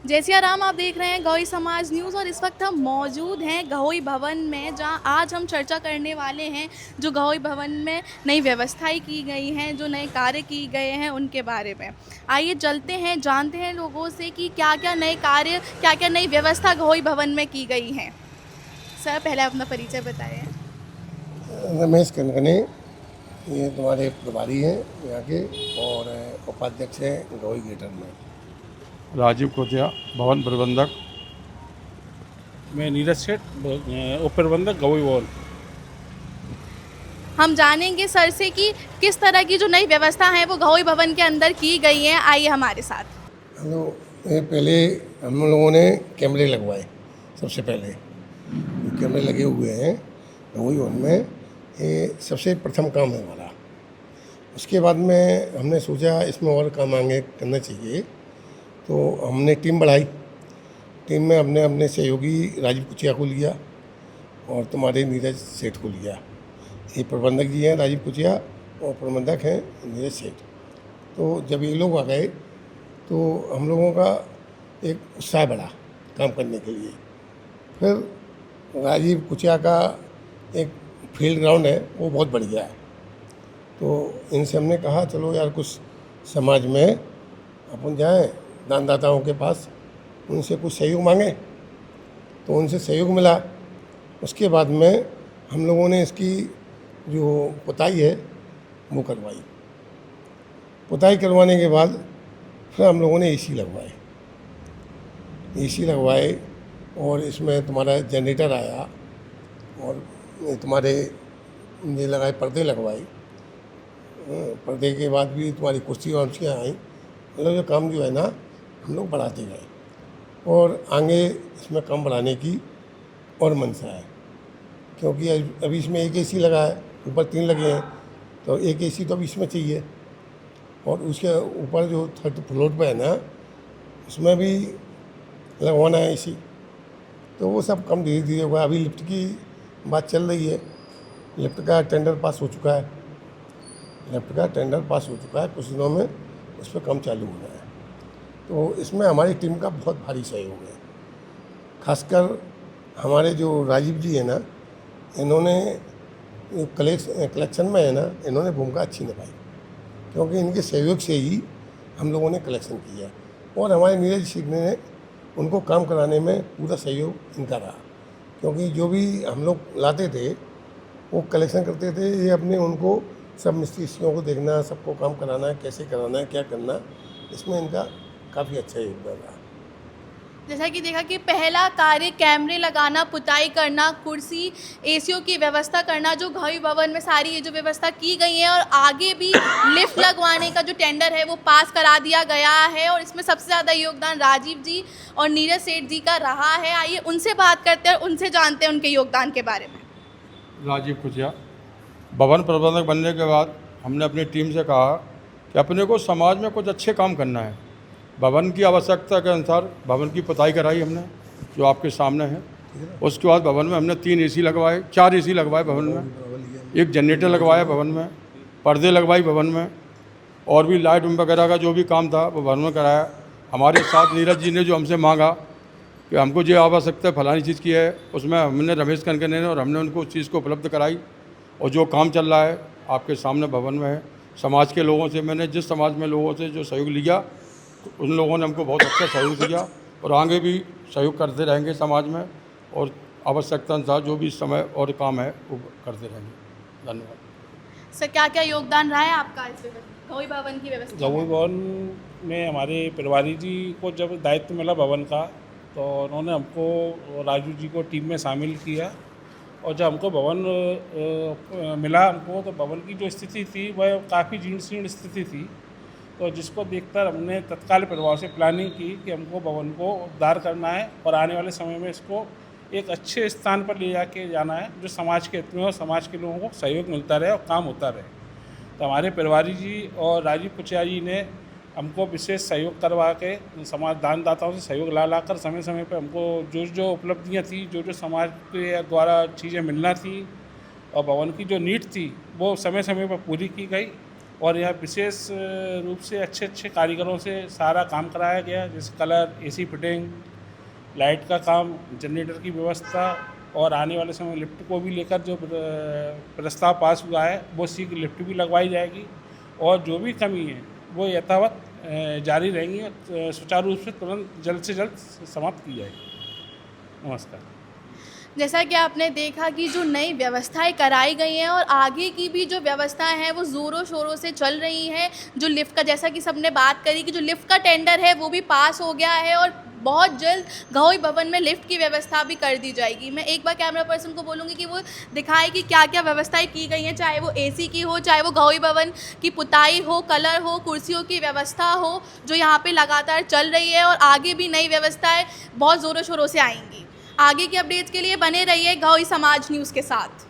जय सिया राम। आप देख रहे हैं गौई समाज न्यूज़ और इस वक्त हम मौजूद हैं गहोई भवन में, जहां आज हम चर्चा करने वाले हैं जो गहोई भवन में नई व्यवस्थाएं की गई हैं, जो नए कार्य किए गए हैं उनके बारे में। आइए चलते हैं, जानते हैं लोगों से कि क्या क्या नए कार्य, क्या क्या नई व्यवस्था गहोई भवन में की गई हैं। सर, पहले अपना परिचय बताएं। रमेश कनकने, ये तुम्हारे प्रभारी हैं यहाँ के, और उपाध्यक्ष हैं गौई गेटर में। राजीव कोतिया, भवन प्रबंधक। मैं नीरज सेठ, उप प्रबंधक गवई भवन। हम जानेंगे सर से कि किस तरह की जो नई व्यवस्था है वो गहोई भवन के अंदर की गई है। आइए हमारे साथ। हम लोग पहले हम लोगों ने कैमरे लगवाए। सबसे पहले कैमरे लगे हुए हैं गौई भवन में, ये सबसे प्रथम काम है हमारा। उसके बाद में हमने सोचा इसमें और काम आगे करना चाहिए, तो हमने टीम बढ़ाई। टीम में हमने अपने सहयोगी राजीव कुचिया को लिया और तुम्हारे नीरज सेठ को लिया। ये प्रबंधक जी हैं राजीव कुचिया और प्रबंधक हैं नीरज सेठ। तो जब ये लोग आ गए तो हम लोगों का एक उत्साह बढ़ा काम करने के लिए। फिर राजीव कुचिया का एक फील्ड ग्राउंड है, वो बहुत बढ़िया है। तो इनसे हमने कहा चलो यार कुछ समाज में अपन जाएं, दानदाताओं के पास, उनसे कुछ सहयोग मांगे। तो उनसे सहयोग मिला। उसके बाद में हम लोगों ने इसकी जो पुताई है वो करवाई। पुताई करवाने के बाद फिर हम लोगों ने एसी लगवाए और इसमें तुम्हारा जनरेटर आया और तुम्हारे ये लगाए, पर्दे लगवाए। पर्दे के बाद भी तुम्हारी कुर्सी वर्सियाँ आई। मतलब ये काम जो है ना हम लोग बढ़ाते गए और आगे इसमें काम बढ़ाने की और मनसा है। क्योंकि अभी इसमें एक एसी लगा है, ऊपर 3 लगे हैं, तो एक एसी तो अभी इसमें चाहिए। और उसके ऊपर जो 3rd फ्लोर पे है ना, उसमें भी लगवाना है एसी। तो वो सब काम धीरे धीरे होगा। अभी लिफ्ट की बात चल रही है, लिफ्ट का टेंडर पास हो चुका है। कुछ दिनों में उस पर काम चालू होना है। तो इसमें हमारी टीम का बहुत भारी सहयोग है। खासकर हमारे जो राजीव जी हैं ना, इन्होंने कलेक्शन में है ना, इन्होंने भूमिका अच्छी निभाई, क्योंकि इनके सहयोग से ही हम लोगों ने कलेक्शन किया। और हमारे नीरज सिंह ने उनको काम कराने में पूरा सहयोग इनका रहा, क्योंकि जो भी हम लोग लाते थे वो कलेक्शन करते थे। ये अपने उनको सब मिस्त्रियों को देखना, सबको काम कराना है, कैसे कराना है, क्या करना, इसमें इनका काफ़ी अच्छा योगदान रहा। जैसा कि देखा कि पहला कार्य कैमरे लगाना, पुताई करना, कुर्सी, एसीओ की व्यवस्था करना, जो गहोई भवन में सारी ये जो व्यवस्था की गई है, और आगे भी लिफ्ट लगवाने का जो टेंडर है वो पास करा दिया गया है। और इसमें सबसे ज़्यादा योगदान राजीव जी और नीरज सेठ जी का रहा है। आइए उनसे बात करते हैं और उनसे जानते हैं उनके योगदान के बारे में। राजीव कुचिया, भवन प्रबंधक बनने के बाद हमने अपनी टीम से कहा कि अपने को समाज में कुछ अच्छे काम करना है। भवन की आवश्यकता के अनुसार भवन की पुताई कराई हमने, जो आपके सामने है। उसके बाद भवन में हमने 3 एसी लगवाए, 4 एसी लगवाए भवन में, एक जनरेटर लगवाया भवन में, पर्दे लगवाई भवन में, और भी लाइट वगैरह का जो भी काम था वो भवन में कराया। हमारे साथ नीरज जी ने जो हमसे मांगा कि हमको जो आवश्यकता फलानी चीज़ की है, उसमें हमने रमेश कनकने ने और हमने उनको उस चीज़ को उपलब्ध कराई। और जो काम चल रहा है आपके सामने भवन में है। समाज के लोगों से, मैंने जिस समाज में लोगों से जो सहयोग लिया, तो उन लोगों ने हमको बहुत अच्छा सहयोग दिया और आगे भी सहयोग करते रहेंगे समाज में, और आवश्यकता अनुसार जो भी इस समय और काम है वो करते रहेंगे। धन्यवाद। सर, क्या क्या योगदान रहा है आपका इस गहोई भवन की व्यवस्था गवई में? भवन में हमारे प्रभारी जी को जब दायित्व मिला भवन का, तो उन्होंने हमको, राजू जी को टीम में शामिल किया। और जब हमको भवन मिला हमको, तो भवन की जो स्थिति थी वह काफ़ी जीर्ण शीर्ण स्थिति थी। तो जिसको देखकर हमने तत्काल प्रभाव से प्लानिंग की कि हमको भवन को उद्धार करना है और आने वाले समय में इसको एक अच्छे स्थान पर ले जाके जाना है, जो समाज के हित में और समाज के लोगों को सहयोग मिलता रहे और काम होता रहे। तो हमारे प्रभारी जी और राजीव कुचिया जी ने हमको विशेष सहयोग करवा के समाज दानदाताओं से सहयोग ला कर समय समय पर हमको जो जो उपलब्धियाँ थी, जो जो समाज के द्वारा चीज़ें मिलना थी और भवन की जो नीड थी, वो समय समय पर पूरी की गई। और यहाँ विशेष रूप से अच्छे अच्छे कारीगरों से सारा काम कराया गया, जैसे कलर, एसी फिटिंग, लाइट का काम, जनरेटर की व्यवस्था, और आने वाले समय में लिफ्ट को भी लेकर जो प्रस्ताव पास हुआ है वो शीघ्र लिफ्ट भी लगवाई जाएगी, और जो भी कमी है वो यथावत जारी रहेंगी और सुचारू रूप से तुरंत जल्द से जल्द समाप्त की जाएगी। नमस्कार। जैसा कि आपने देखा कि जो नई व्यवस्थाएं कराई गई हैं और आगे की भी जो व्यवस्थाएं हैं वो ज़ोरों शोरों से चल रही हैं। जो लिफ्ट का, जैसा कि सबने बात करी कि जो लिफ्ट का टेंडर है वो भी पास हो गया है और बहुत जल्द घोई भवन में लिफ्ट की व्यवस्था भी कर दी जाएगी। मैं एक बार कैमरा पर्सन को बोलूँगी कि वो दिखाए कि क्या क्या व्यवस्थाएं की गई हैं, चाहे वो एसी की हो, चाहे वो घोई भवन की पुताई हो, कलर हो, कुर्सियों की व्यवस्था हो, जो यहाँ पे लगातार चल रही है और आगे भी नई व्यवस्थाएं बहुत ज़ोरों शोरों से आएंगी। आगे की अपडेट्स के लिए बने रहिए घोई समाज न्यूज़ के साथ।